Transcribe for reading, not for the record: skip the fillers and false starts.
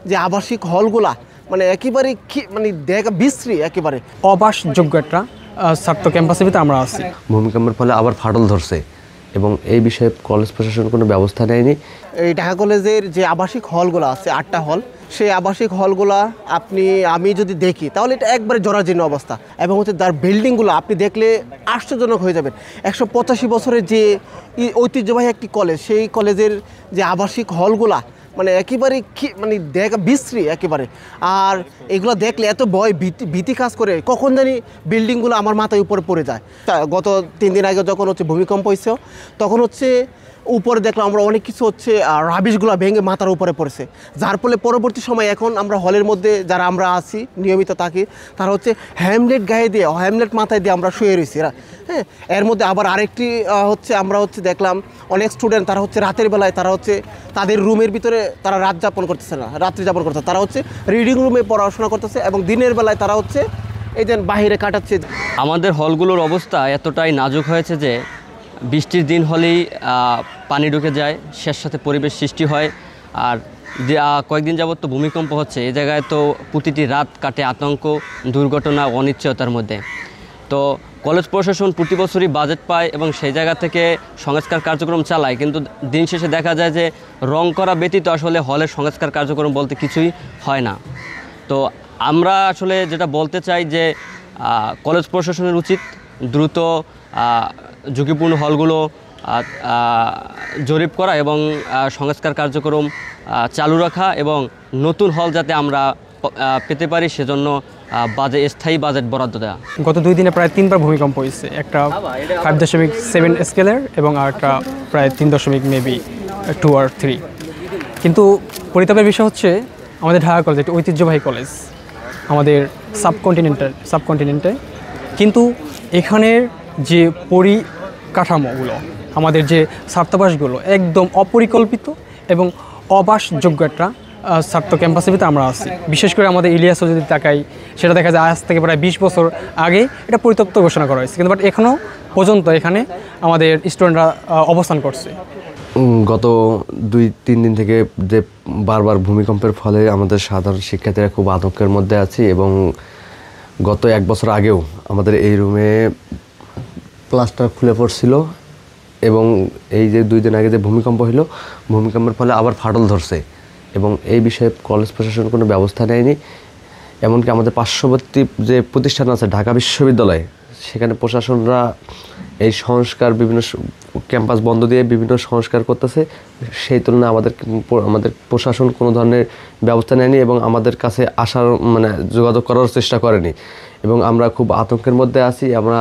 যে আবাসিক হলগুলা মানে একেবারে মানে দেখা বিশ্রী, একেবারে অবাসযোগ্য একটা ছাত্র ক্যাম্পাসের ভিতরে আমরা আছি। ভূমিকম্পের ফলে আবার ফাটল ধরছে এবং এই বিষয়ে কলেজ প্রশাসন কোনো ব্যবস্থা নেয়নি। এই ঢাকা কলেজের যে আবাসিক হলগুলো আছে 8টা হল, সেই আবাসিক হলগুলা আমি যদি দেখি তাহলে এটা একবারে জরাজীর্ণ অবস্থা এবং হচ্ছে তার বিল্ডিংগুলো আপনি দেখলে আশ্চর্যজনক হয়ে যাবেন। 185 বছরের যে ঐতিহ্যবাহী একটি কলেজ, সেই কলেজের যে আবাসিক হলগুলা মানে একেবারে মানে দেখা বিশ্রী একেবারে। আর এগুলো দেখলে এত ভীতি কাজ করে, কখন জানি বিল্ডিংগুলো আমার মাথায় উপরে পড়ে যায়। গত 3 দিন আগে যখন হচ্ছে ভূমিকম্প হয়েছে, তখন হচ্ছে উপরে দেখলাম আমরা অনেক কিছু হচ্ছে রাবিশগুলো ভেঙে মাথার উপরে পড়েছে, যার ফলে পরবর্তী সময় এখন আমরা হলের মধ্যে যারা আমরা আছি নিয়মিত থাকি, তারা হচ্ছে হ্যামলেট গায়ে দিয়ে, হ্যামলেট মাথায় দিয়ে আমরা শুয়ে রয়েছি। হ্যাঁ, এর মধ্যে আবার আরেকটি হচ্ছে আমরা হচ্ছে দেখলাম অনেক স্টুডেন্ট তারা হচ্ছে রাতের বেলায় তারা হচ্ছে তাদের রুমের ভিতরে তারা রাত্রি যাপন করতেছে, তারা হচ্ছে রিডিং রুমে পড়াশোনা করতেছে এবং দিনের বেলায় তারা হচ্ছে এই যে বাহিরে কাটাচ্ছে। আমাদের হলগুলোর অবস্থা এতটাই নাজুক হয়েছে যে বৃষ্টির দিন হলেই পানি ঢুকে যায়, সের সাথে পরিবেশ সৃষ্টি হয়। আর কয়েকদিন যাবত তো ভূমিকম্প হচ্ছে, এই জায়গায় তো প্রতিটি রাত কাটে আতঙ্ক, দুর্ঘটনা, অনিশ্চয়তার মধ্যে। তো কলেজ প্রশাসন প্রতি বছরই বাজেট পায় এবং সেই জায়গা থেকে সংস্কার কার্যক্রম চালায়, কিন্তু দিন শেষে দেখা যায় যে রং করা ব্যতীত আসলে হলের সংস্কার কার্যক্রম বলতে কিছুই হয় না। তো আমরা আসলে যেটা বলতে চাই যে কলেজ প্রশাসনের উচিত দ্রুত ঝুঁকিপূর্ণ হলগুলো জরিপ করা এবং সংস্কার কার্যক্রম চালু রাখা এবং নতুন হল যাতে আমরা পেতে পারি সেজন্য স্থায়ী বাজেট বরাদ্দ দেওয়া। গত 2 দিনে প্রায় 3বার ভূমিকম্প হয়েছে, একটা 5.7 স্কেলের এবং আরেকটা প্রায় 3.2 or 3। কিন্তু পরিতাপের বিষয় হচ্ছে আমাদের ঢাকা কলেজ একটা ঐতিহ্যবাহী কলেজ আমাদের সাবকন্টিনেন্টে, কিন্তু এখানের যে পরিকাঠামোগুলো, আমাদের যে ছাত্রাবাসগুলো একদম অপরিকল্পিত এবং অবাসযোগ্য একটা ছাত্র ক্যাম্পাসের ভিতরে আমরা আছি। বিশেষ করে আমাদের ইলিয়াসও যদি তাকাই, সেটা দেখা যায় আজ থেকে প্রায় 20 বছর আগে এটা পরিত্যক্ত ঘোষণা করা হয়েছে, কিন্তু বাট এখনও পর্যন্ত এখানে আমাদের স্টুডেন্টরা অবস্থান করছে। গত 2-3 দিন থেকে যে বারবার ভূমিকম্পের ফলে আমাদের সাধারণ শিক্ষার্থীরা খুব আতঙ্কের মধ্যে আছে এবং গত 1 বছর আগেও আমাদের এই রুমে প্লাস্টার খুলে পড়ছিল এবং এই যে 2 দিন আগে যে ভূমিকম্প হলো, ভূমিকম্পের ফলে আবার ফাটল ধরছে এবং এই বিষয়ে কলেজ প্রশাসন কোনো ব্যবস্থা নেয়নি। এমনকি আমাদের পার্শ্ববর্তী যে প্রতিষ্ঠান আছে ঢাকা বিশ্ববিদ্যালয়, সেখানে প্রশাসনরা এই সংস্কার বিভিন্ন ক্যাম্পাস বন্ধ দিয়ে বিভিন্ন সংস্কার করতেছে, সেই তুলনায় আমাদের প্রশাসন কোনো ধরনের ব্যবস্থা নেয়নি এবং আমাদের কাছে আসার যোগাযোগ করার চেষ্টা করেনি এবং আমরা খুব আতঙ্কের মধ্যে আছি। আমরা